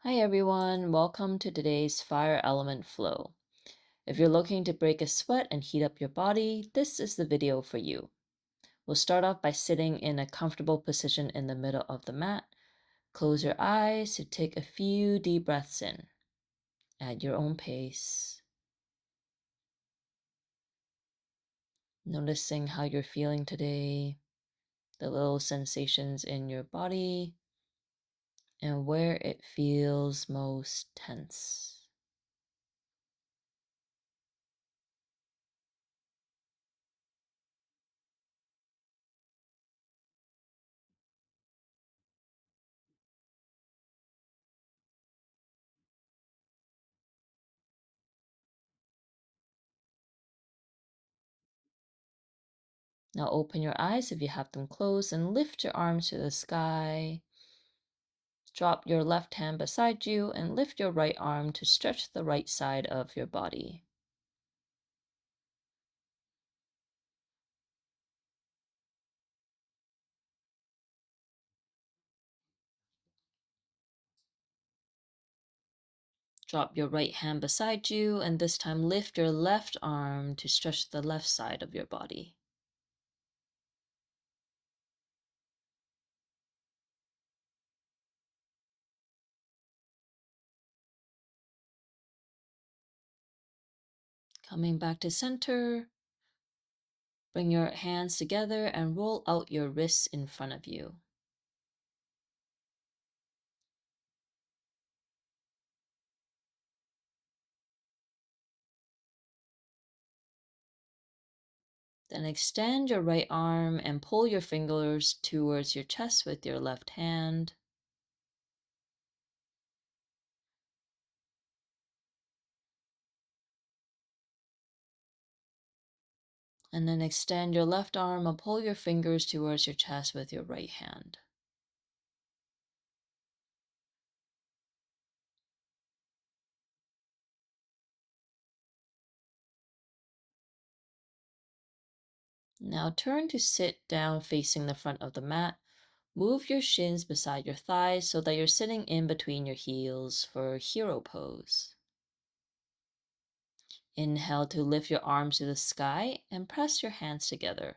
Hi everyone, welcome to today's Fire Element Flow. If you're looking to break a sweat and heat up your body, this is the video for you. We'll start off by sitting in a comfortable position in the middle of the mat. Close your eyes to take a few deep breaths in at your own pace, noticing how you're feeling today, the little sensations in your body, and where it feels most tense. Now open your eyes if you have them closed and lift your arms to the sky. Drop your left hand beside you and lift your right arm to stretch the right side of your body. Drop your right hand beside you and this time lift your left arm to stretch the left side of your body. Coming back to center, bring your hands together and roll out your wrists in front of you. Then extend your right arm and pull your fingers towards your chest with your left hand. And then extend your left arm and pull your fingers towards your chest with your right hand. Now turn to sit down facing the front of the mat. Move your shins beside your thighs so that you're sitting in between your heels for hero pose. Inhale to lift your arms to the sky and press your hands together.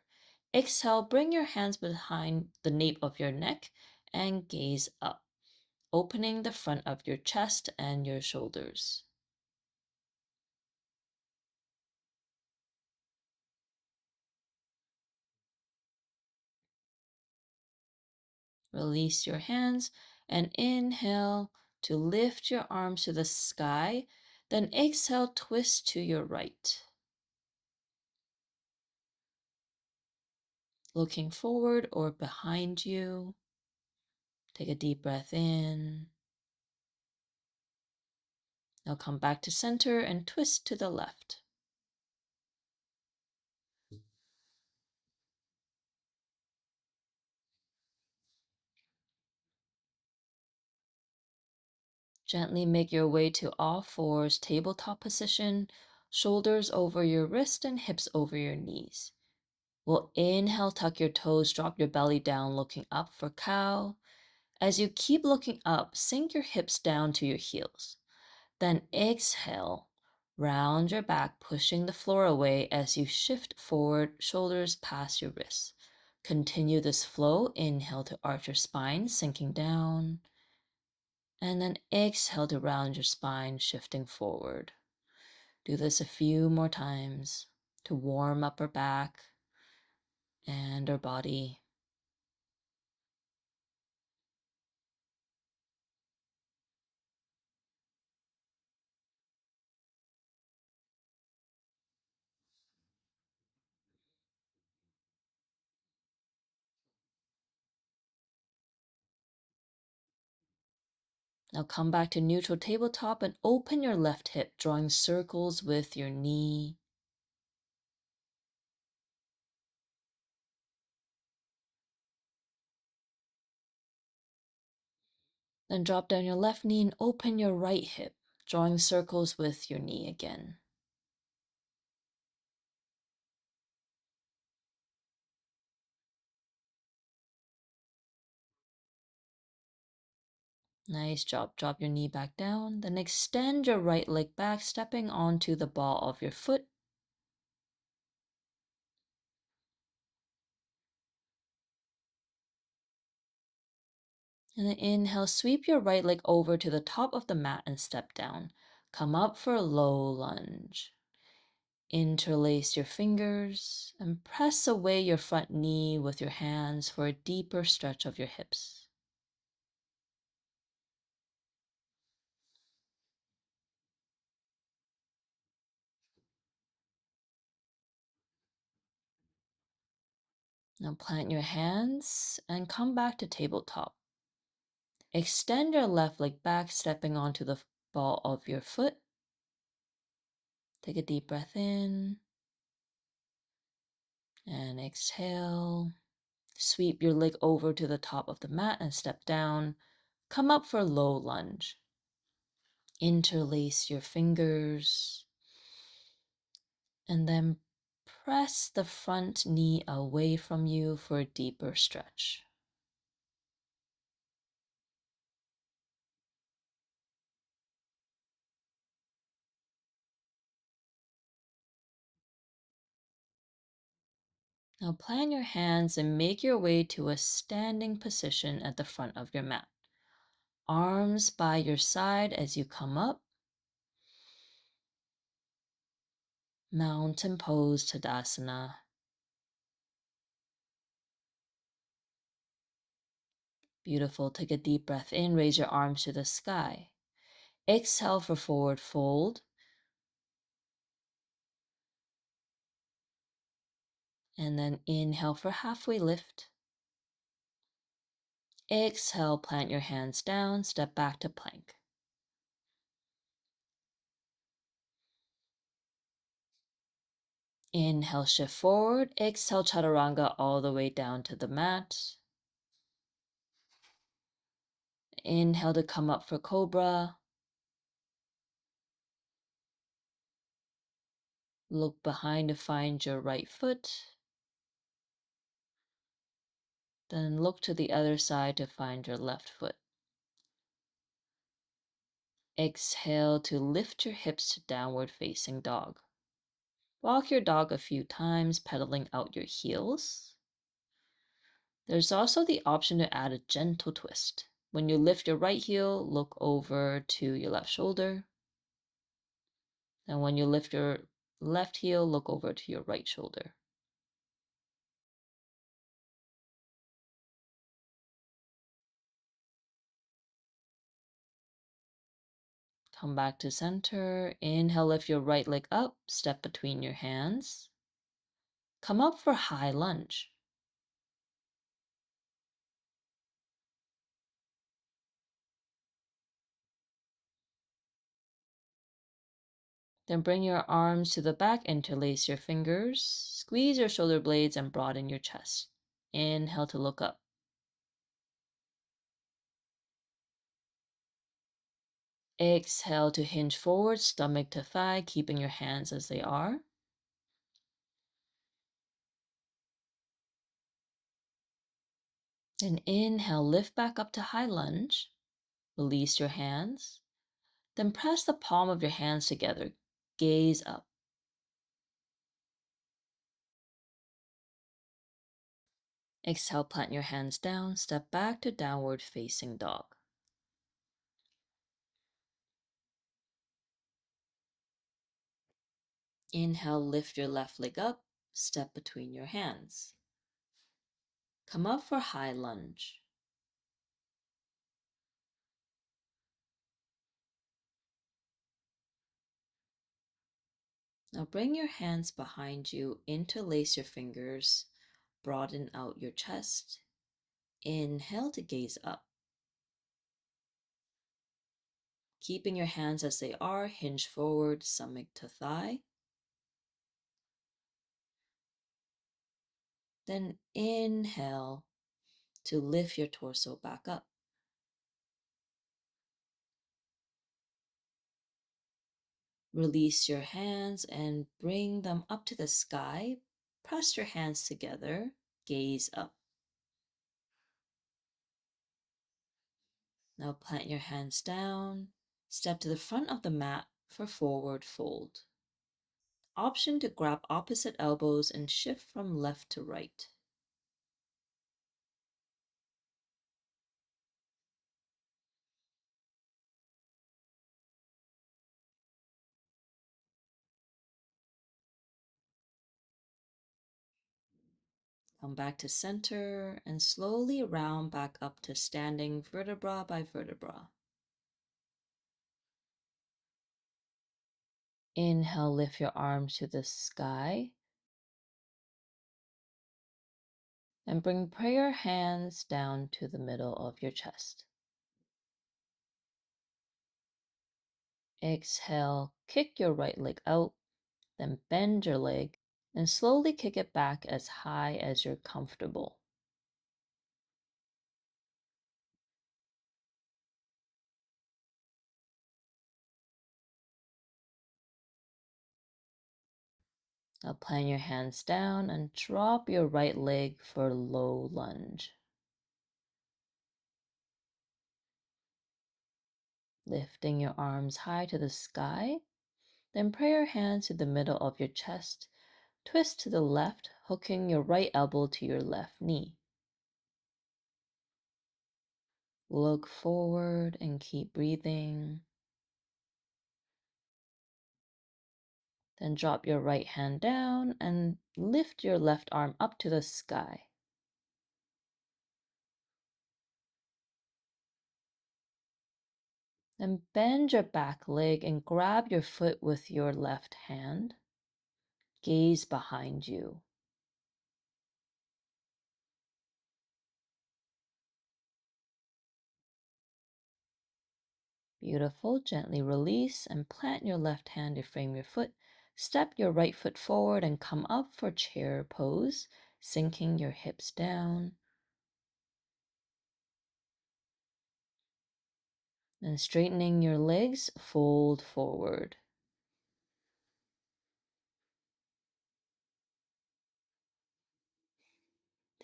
Exhale, bring your hands behind the nape of your neck and gaze up, opening the front of your chest and your shoulders. Release your hands and inhale to lift your arms to the sky. Then exhale, twist to your right. Looking forward or behind you. Take a deep breath in. Now come back to center and twist to the left. Gently make your way to all fours, tabletop position, shoulders over your wrist and hips over your knees. We'll inhale, tuck your toes, drop your belly down, looking up for cow. As you keep looking up, sink your hips down to your heels. Then exhale, round your back, pushing the floor away as you shift forward, shoulders past your wrists. Continue this flow. Inhale to arch your spine, sinking down. And then exhale to round your spine, shifting forward. Do this a few more times to warm up our back and our body. Now come back to neutral tabletop and open your left hip, drawing circles with your knee. Then drop down your left knee and open your right hip, drawing circles with your knee again. Nice job. Drop your knee back down. Then extend your right leg back, stepping onto the ball of your foot. And then inhale, sweep your right leg over to the top of the mat and step down. Come up for a low lunge. Interlace your fingers and press away your front knee with your hands for a deeper stretch of your hips. Now plant your hands and come back to tabletop. Extend your left leg back, stepping onto the ball of your foot. Take a deep breath in and exhale. Sweep your leg over to the top of the mat and step down. Come up for low lunge. Interlace your fingers and then press the front knee away from you for a deeper stretch. Now plant your hands and make your way to a standing position at the front of your mat. Arms by your side as you come up. Mountain pose Tadasana. Beautiful. Take a deep breath in. Raise your arms to the sky. Exhale for forward fold. And then inhale for halfway lift. Exhale, plant your hands down, step back to plank. Inhale, shift forward. Exhale, chaturanga all the way down to the mat. Inhale to come up for cobra. Look behind to find your right foot. Then look to the other side to find your left foot. Exhale to lift your hips to downward facing dog. Walk your dog a few times, pedaling out your heels. There's also the option to add a gentle twist. When you lift your right heel, look over to your left shoulder. And when you lift your left heel, look over to your right shoulder. Come back to center. Inhale, lift your right leg up, step between your hands. Come up for high lunge. Then bring your arms to the back, interlace your fingers, squeeze your shoulder blades, and broaden your chest. Inhale to look up. Exhale to hinge forward, stomach to thigh, keeping your hands as they are. Then inhale, lift back up to high lunge. Release your hands. Then press the palm of your hands together. Gaze up. Exhale, plant your hands down. Step back to downward facing dog. Inhale, lift your left leg up. Step between your hands. Come up for high lunge. Now bring your hands behind you, interlace your fingers, broaden out your chest. Inhale to gaze up. Keeping your hands as they are, hinge forward, stomach to thigh. Then inhale to lift your torso back up. Release your hands and bring them up to the sky. Press your hands together, gaze up. Now plant your hands down. Step to the front of the mat for forward fold. Option to grab opposite elbows and shift from left to right. Come back to center and slowly round back up to standing vertebra by vertebra. Inhale, lift your arms to the sky. And bring prayer hands down to the middle of your chest. Exhale, kick your right leg out, then bend your leg and slowly kick it back as high as you're comfortable. Now plant your hands down and drop your right leg for low lunge. Lifting your arms high to the sky, then pray your hands to the middle of your chest. Twist to the left, hooking your right elbow to your left knee. Look forward and keep breathing. Then drop your right hand down and lift your left arm up to the sky. Then bend your back leg and grab your foot with your left hand. Gaze behind you. Beautiful. Gently release and plant your left hand to frame your foot. Step your right foot forward and come up for chair pose, sinking your hips down. Then straightening your legs, fold forward.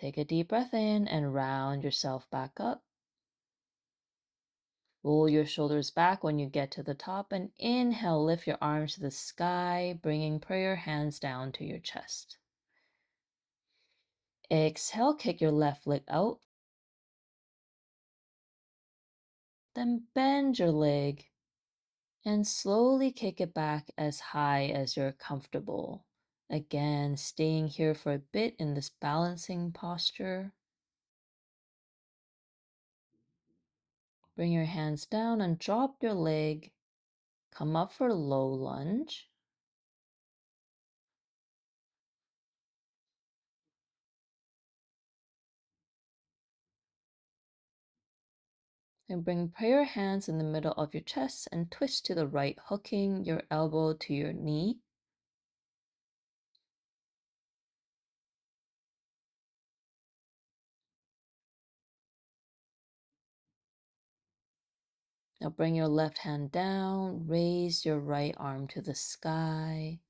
Take a deep breath in and round yourself back up. Roll your shoulders back when you get to the top and inhale, lift your arms to the sky, bringing prayer hands down to your chest. Exhale, kick your left leg out. Then bend your leg and slowly kick it back as high as you're comfortable. Again, staying here for a bit in this balancing posture. Bring your hands down and drop your leg. Come up for low lunge. And bring prayer hands in the middle of your chest and twist to the right, hooking your elbow to your knee. Now bring your left hand down, raise your right arm to the sky.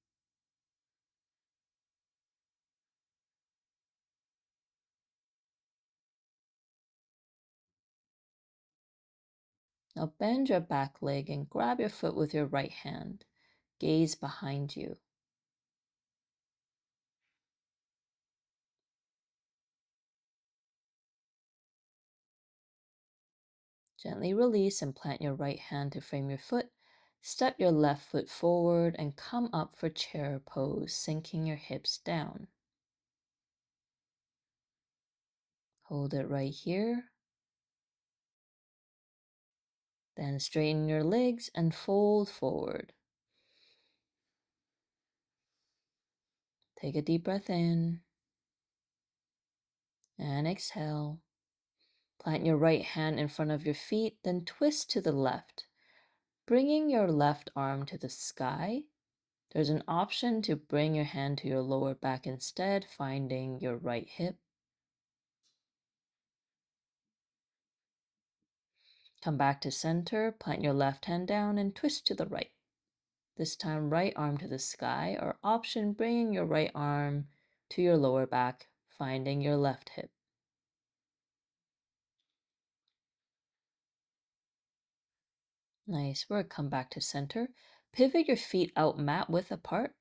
Now bend your back leg and grab your foot with your right hand. Gaze behind you. Gently release and plant your right hand to frame your foot. Step your left foot forward and come up for chair pose, sinking your hips down. Hold it right here. Then straighten your legs and fold forward. Take a deep breath in and exhale. Plant your right hand in front of your feet, then twist to the left, bringing your left arm to the sky. There's an option to bring your hand to your lower back instead, finding your right hip. Come back to center, plant your left hand down and twist to the right. This time, right arm to the sky, or option bringing your right arm to your lower back, finding your left hip. Nice work. Come back to center. Pivot your feet out mat width apart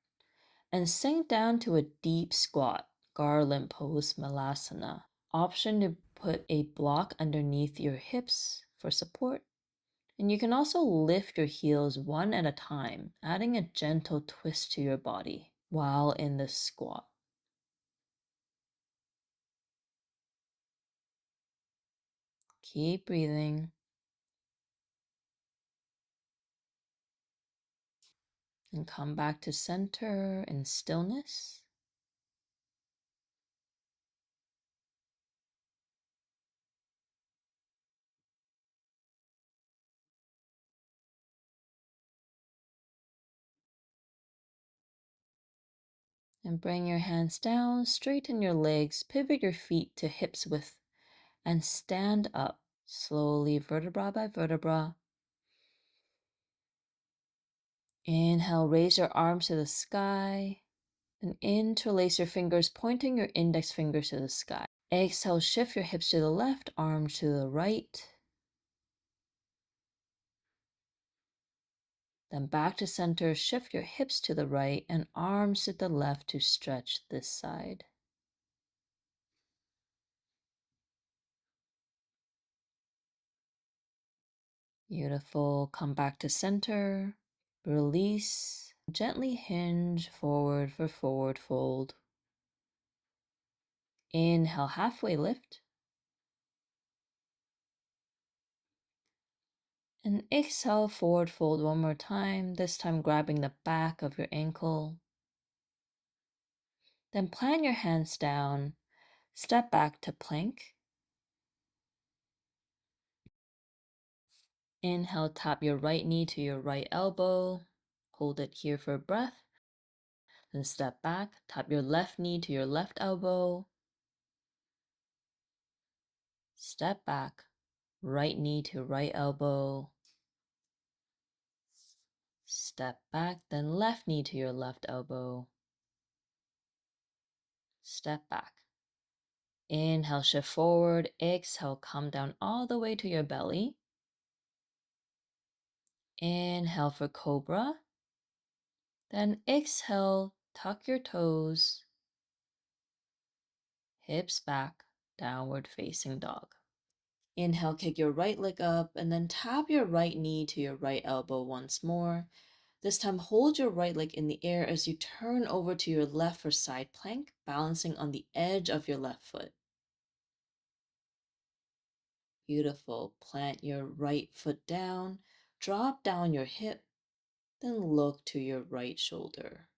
and sink down to a deep squat, garland pose malasana. Option to put a block underneath your hips for support. And you can also lift your heels one at a time, adding a gentle twist to your body while in the squat. Keep breathing and come back to center in stillness. And bring your hands down, straighten your legs, pivot your feet to hips width, and stand up slowly, vertebra by vertebra. Inhale, raise your arms to the sky. And interlace your fingers, pointing your index fingers to the sky. Exhale, shift your hips to the left, arms to the right. Then back to center, shift your hips to the right and arms to the left to stretch this side. Beautiful. Come back to center. Release. Gently hinge forward for forward fold. Inhale, halfway lift. And exhale, forward fold one more time, this time grabbing the back of your ankle. Then plant your hands down, step back to plank. Inhale, tap your right knee to your right elbow. Hold it here for breath. Then step back, tap your left knee to your left elbow. Step back, right knee to right elbow. Step back, then left knee to your left elbow. Step back. Inhale, shift forward. Exhale, come down all the way to your belly. Inhale for cobra. Then exhale, tuck your toes. Hips back, downward facing dog. Inhale, kick your right leg up and then tap your right knee to your right elbow once more. This time, hold your right leg in the air as you turn over to your left for side plank, balancing on the edge of your left foot. Beautiful. Plant your right foot down, drop down your hip, then look to your right shoulder.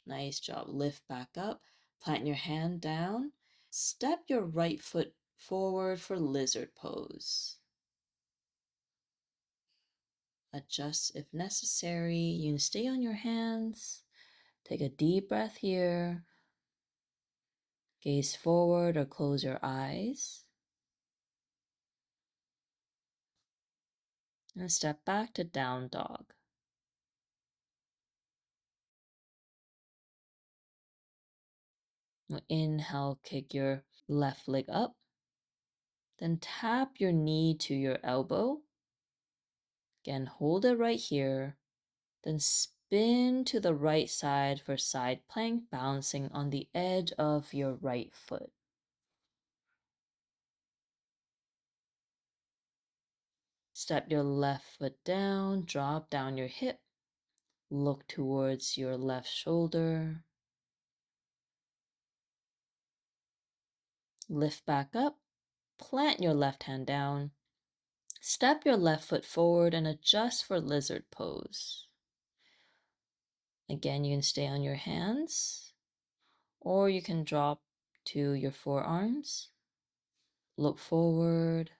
Nice job. Lift back up, plant your hand down, step your right foot forward for lizard pose. Adjust if necessary. You can stay on your hands. Take a deep breath here. Gaze forward or close your eyes. And step back to down dog. Inhale, kick your left leg up. Then tap your knee to your elbow. Again, hold it right here. Then spin to the right side for side plank, balancing on the edge of your right foot. Step your left foot down, drop down your hip, look towards your left shoulder. Lift back up, plant your left hand down, step your left foot forward and adjust for lizard pose. Again, you can stay on your hands or you can drop to your forearms. Look forward.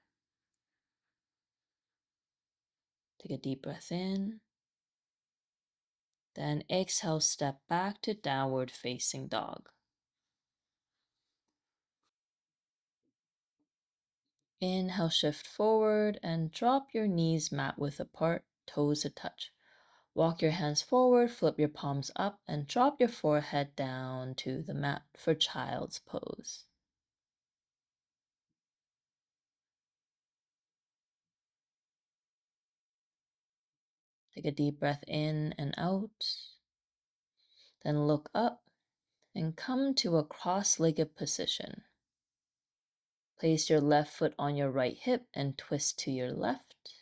Take a deep breath in. Then exhale, step back to downward facing dog. Inhale, shift forward and drop your knees mat width apart, toes to touch. Walk your hands forward, flip your palms up, and drop your forehead down to the mat for child's pose. Take a deep breath in and out. Then look up and come to a cross-legged position. Place your left foot on your right hip and twist to your left.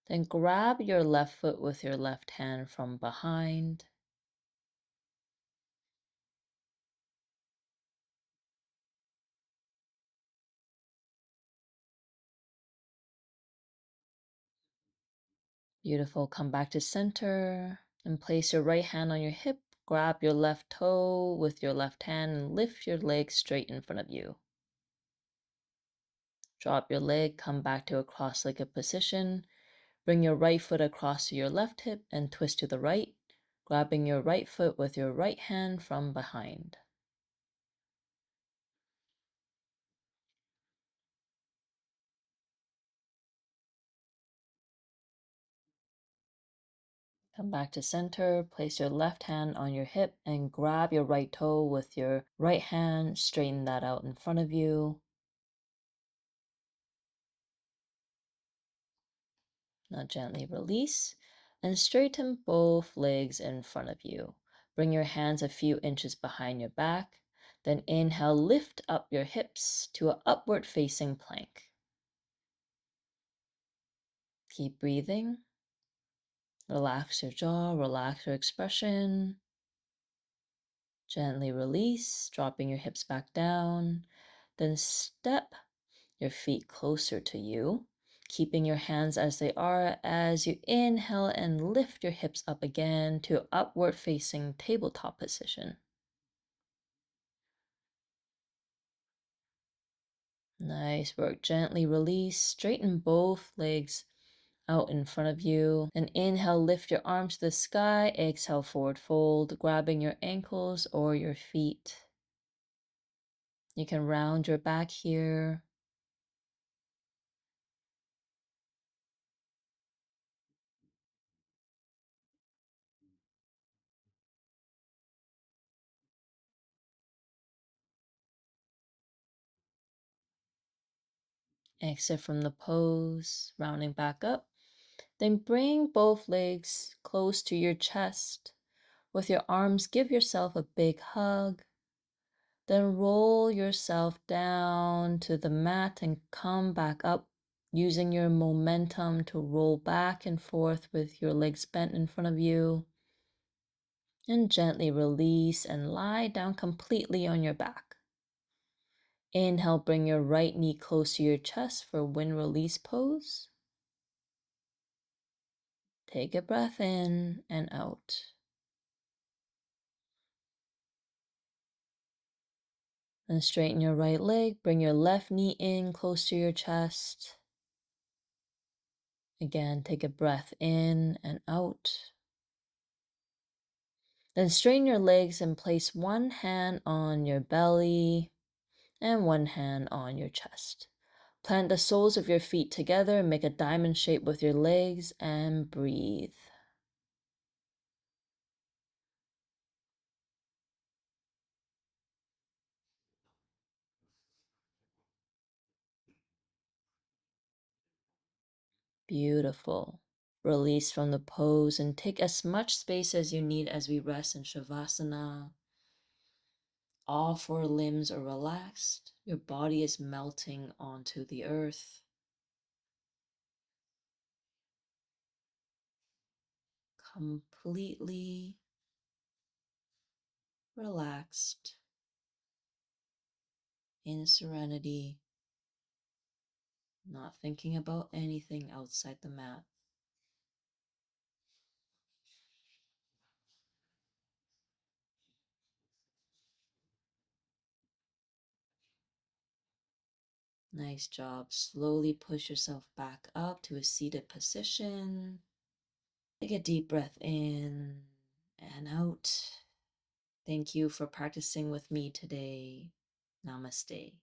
Then grab your left foot with your left hand from behind. Beautiful. Come back to center and place your right hand on your hip. Grab your left toe with your left hand and lift your leg straight in front of you. Drop your leg, come back to a cross-legged position. Bring your right foot across to your left hip and twist to the right, grabbing your right foot with your right hand from behind. Come back to center, place your left hand on your hip and grab your right toe with your right hand, straighten that out in front of you. Now gently release and straighten both legs in front of you. Bring your hands a few inches behind your back. Then inhale, lift up your hips to an upward facing plank. Keep breathing. Relax your jaw, relax your expression. Gently release, dropping your hips back down. Then step your feet closer to you, keeping your hands as they are as you inhale and lift your hips up again to upward facing tabletop position. Nice work. Gently release, straighten both legs out in front of you. And inhale, lift your arms to the sky. Exhale, forward fold, grabbing your ankles or your feet. You can round your back here. Exit from the pose, rounding back up. Then bring both legs close to your chest. With your arms, give yourself a big hug. Then roll yourself down to the mat and come back up, using your momentum to roll back and forth with your legs bent in front of you. And gently release and lie down completely on your back. Inhale, bring your right knee close to your chest for wind release pose. Take a breath in and out. Then straighten your right leg, bring your left knee in close to your chest. Again, take a breath in and out. Then straighten your legs and place one hand on your belly and one hand on your chest. Plant the soles of your feet together, make a diamond shape with your legs, and breathe. Beautiful. Release from the pose and take as much space as you need as we rest in Shavasana. All four limbs are relaxed. Your body is melting onto the earth. Completely relaxed in serenity, not thinking about anything outside the mat. Nice job. Slowly push yourself back up to a seated position. Take a deep breath in and out. Thank you for practicing with me today. Namaste.